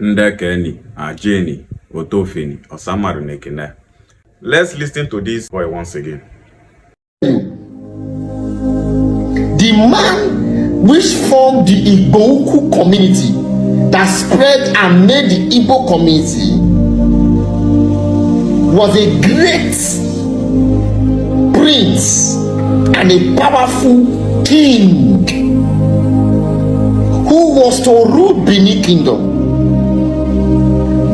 Ndekeni, Ajeni, Otofini, Osamaru Nekene. Let's listen to this boy once again. The man which formed the Igbo community that spread and made the Igbo community was a great prince and a powerful king who was to rule Benin Kingdom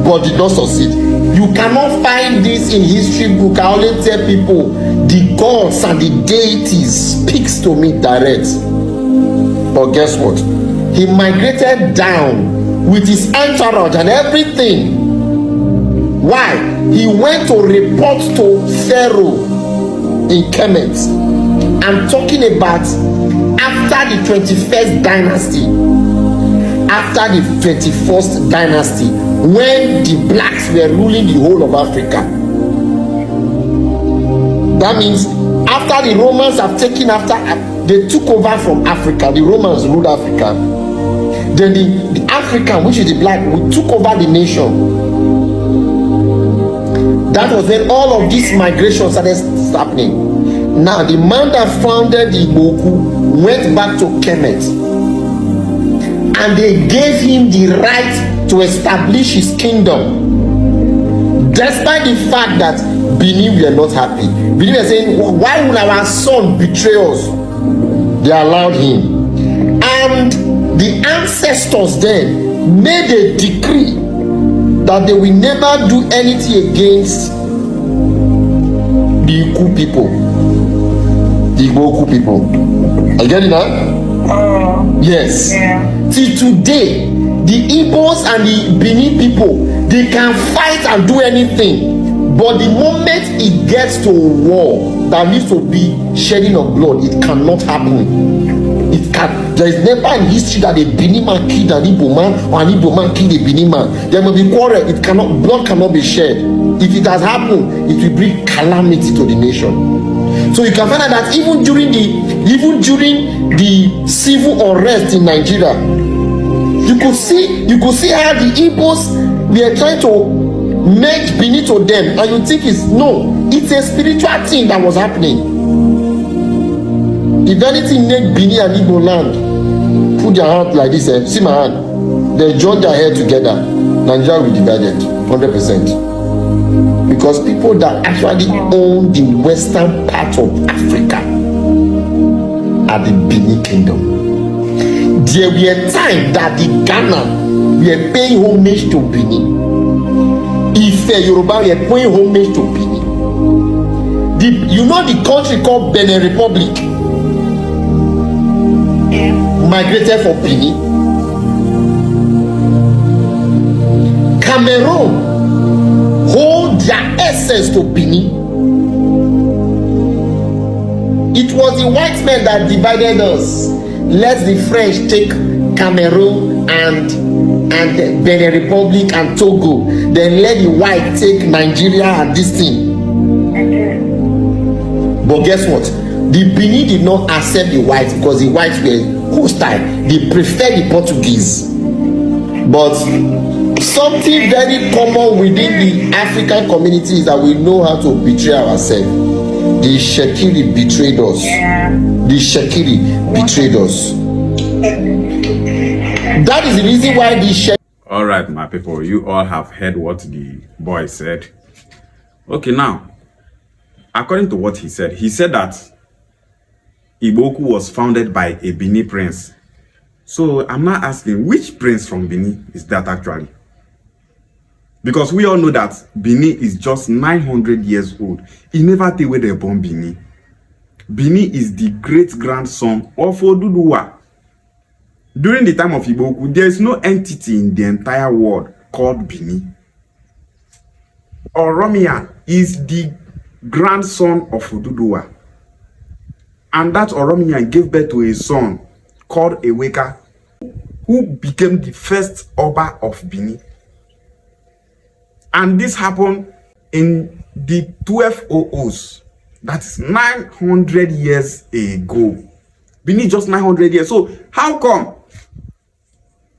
but did not succeed. You cannot find this in history book. I only tell people the gods and the deities speaks to me direct. But guess what? He migrated down with his entourage and everything. Why? He went to report to Pharaoh in Kemet. I'm talking about after the 21st dynasty. After the 21st dynasty, when the blacks were ruling the whole of Africa. That means after the Romans have taken they took over from Africa. The Romans ruled Africa. Then the African, which is the black, we took over the nation. That was when all of these migrations started happening. Now the man that founded the Igbo went back to Kemet, and they gave him the right to establish his kingdom, despite the fact that Benin were not happy. Benin were saying, why would our son betray us? They allowed him. And the ancestors then made a decree that they will never do anything against the Ukwu people. The Igbo people. Are you getting that? Yes. Yeah. Till today, the Igbos and the Benin people, they can fight and do anything. But the moment it gets to a war that needs to be shedding of blood, it cannot happen. There is never in history that a Benin man killed an Igbo man or an Igbo man killed a Benin man. There will be quarrel. Blood cannot be shed. If it has happened, it will bring calamity to the nation. So you can find out that even during the civil unrest in Nigeria, you could see how the Igbos were trying to make Benin to them, and you think it's a spiritual thing that was happening. If anything make Benin and Igbo land put their hand like this, see my hand, they join their head together, Nigeria will be divided 100%. Because people that actually own the western part of Africa are the Benin Kingdom. There were times that the Ghana were paying homage to Benin. If Yoruba were paying homage to Benin. You know the country called Benin Republic migrated for Benin. Cameroon hold their essence to Benin. It was the white men that divided us. Let the French take Cameroon and Benin Republic and Togo. Then let the white take Nigeria and this thing. But guess what? The Benin did not accept the whites because the whites were hostile. They preferred the Portuguese. But something very common within the African community is that we know how to betray ourselves. The Shekiri betrayed us. The Shekiri betrayed us. That is the reason why the Shekiri. All right, my people, you all have heard what the boy said. Okay, now, according to what he said that Igbo was founded by a Benin prince. So I'm not asking which prince from Benin is that actually. Because we all know that Benin is just 900 years old. He never take away the born Benin. Benin is the great-grandson of Oduduwa. During the time of Igbo, there is no entity in the entire world called Benin. Oromia is the grandson of Oduduwa. And that Oromia gave birth to a son called Eweka, who became the first Oba of Benin. And this happened in the 1200s. That is 900 years ago. Benin just 900 years. So how come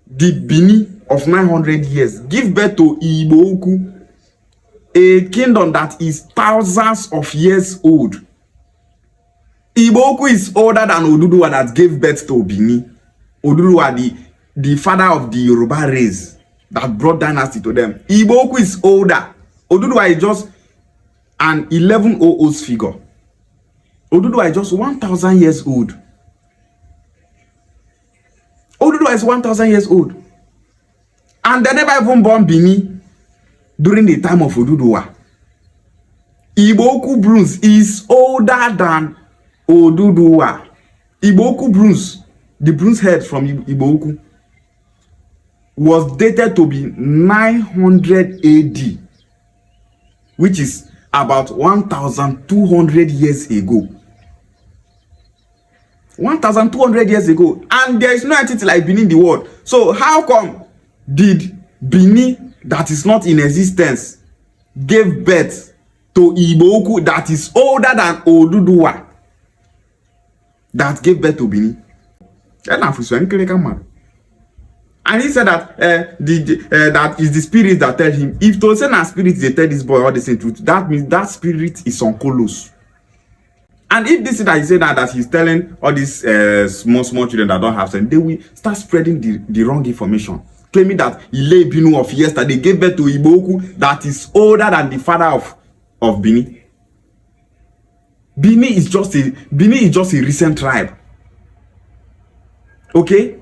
the Benin of 900 years give birth to Igbo ukwu, a kingdom that is thousands of years old. Igbo ukwu is older than Oduduwa that gave birth to Bini. Oduduwa, the father of the Yoruba race that brought dynasty to them. Igbo ukwu is older. Oduduwa is just an 1100s figure. Oduduwa is just 1,000 years old. Oduduwa is 1,000 years old. And they never even born Bini during the time of Oduduwa. Igbo ukwu bronze is older than Oduduwa. Igbo ukwu bronze, the bronze head from Igbo ukwu, was dated to be 900 AD, which is about 1,200 years ago. 1,200 years ago. And there is no entity like Bini in the world. So how come did Bini, that is not in existence, give birth to Igbo ukwu that is older than Oduduwa that gave birth to Bini? And he said that that is the spirit that tell him. If to say na spirit they tell this boy all the same truth, that means that spirit is on Kolos. And if this is that he said that he's telling all these small children that don't have sense, they will start spreading the wrong information, claiming that Ile Ibinu of yesterday gave birth to Igbo ukwu that is older than the father of Bini. Bini is just a recent tribe. Okay,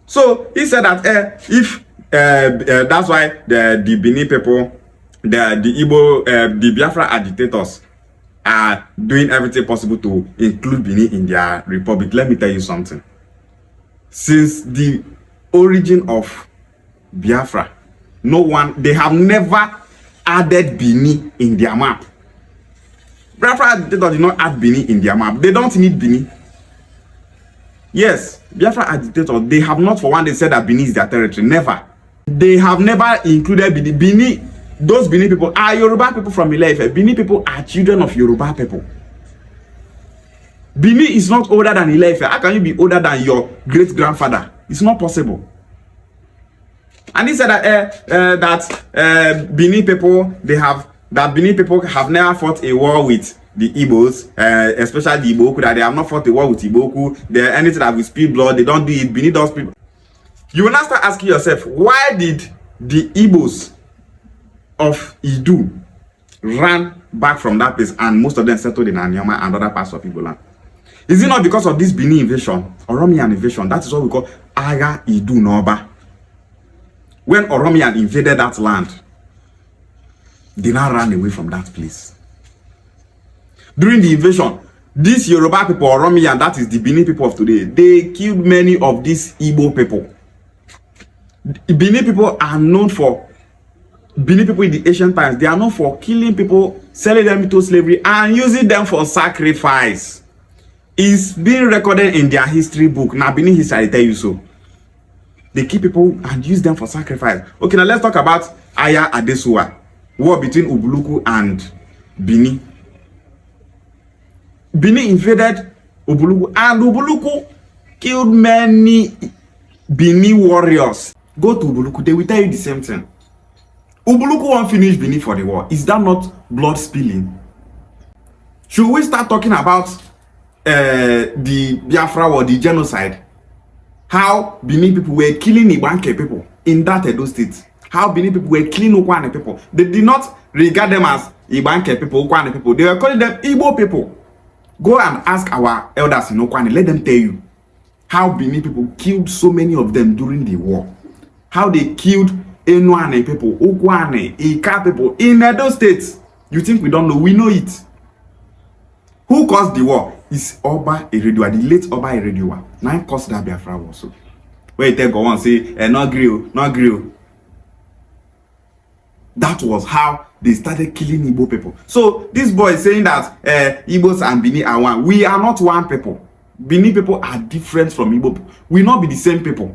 so he said that if that's why the Bini people, the Igbo, the Biafra agitators are doing everything possible to include Bini in their republic. Let me tell you something. Since the origin of Biafra, they have never added Bini in their map. Biafra agitators did not add Bini in their map. They don't need Bini. Yes, Biafra agitators, they have not for one day said that Bini is their territory. Never. They have never included Bini. Bini, those Bini people are Yoruba people from Ile-Ife. Bini people are children of Yoruba people. Bini is not older than Ile-Ife. How can you be older than your great-grandfather? It's not possible. And he said that Bini people, Bini people have never fought a war with the Igbos, especially the Igbo, that they have not fought a war with Igbo. They anything that will spill blood, they don't do it. Bini does people. You will now start asking yourself, why did the Igbos of Idu ran back from that place and most of them settled in Anyama and other parts of Igbo land? Is it not because of this Bini invasion, Oromian invasion? That is what we call Aga Idu Noba. When Oromian invaded that land, they now ran away from that place. During the invasion, these Yoruba people, Oromian, that is the Bini people of today, they killed many of these Igbo people. Bini people are known for, Bini people in the ancient times, they are known for killing people, selling them into slavery, and using them for sacrifice. It's being recorded in their history book. Now, Bini history, I tell you so. They kill people and use them for sacrifice. Okay, now let's talk about Aya Adesuwa, war between Ubuluku and Bini. Bini invaded Ubuluku, and Ubuluku killed many Bini warriors. Go to Ubuluku, they will tell you the same thing. Ubuluku won't finish Bini for the war. Is that not blood spilling? Should we start talking about the Biafra war, the genocide? How Bini people were killing Ibanke people in that Edo state. How Bini people were killing Okwane people. They did not regard them as Ibanke people, Okwane people. They were calling them Igbo people. Go and ask our elders in Okwane. Let them tell you how Bini people killed so many of them during the war. How they killed Enuane people, Okwane, Ika people in Edo State. You think we don't know? We know it. Who caused the war? It's Oba Eredua, the late Oba Eredua. Now caused that Biafra war. So where you go on say, not grill. That was how they started killing Igbo people. So this boy is saying that Igbos and Bini are one. We are not one people. Bini people are different from Igbo people. We not be the same people.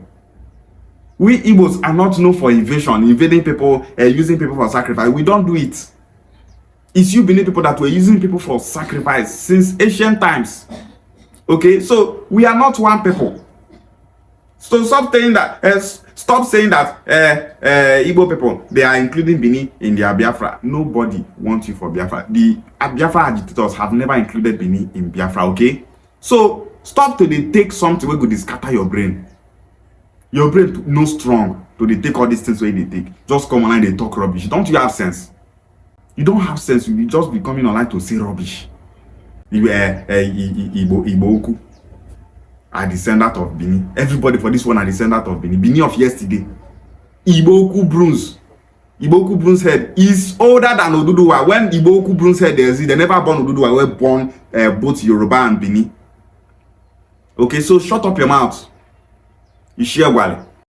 We Igbos are not known for invasion, invading people, using people for sacrifice. We don't do it. It's you Bini people that were using people for sacrifice since ancient times. Okay, so we are not one people. So stop saying that. Igbo people, they are including Bini in their Biafra. Nobody wants you for Biafra. The Biafra agitators have never included Bini in Biafra. Okay, so stop to dey take something wey go dey scatter your brain. Your brain no strong to dey take all these things wey they take. Just come online, they talk rubbish. Don't you have sense? You don't have sense. You just be coming online to say rubbish. Igbo ukwu are descendant of Bini. Everybody for this one are descendant of Bini. Bini of yesterday. Igbo ukwu Bruns head is older than Oduduwa. When Igbo ukwu Bruns head they never born Oduduwa. Were born both Yoruba and Bini. Okay, so shut up your mouth. You share wale.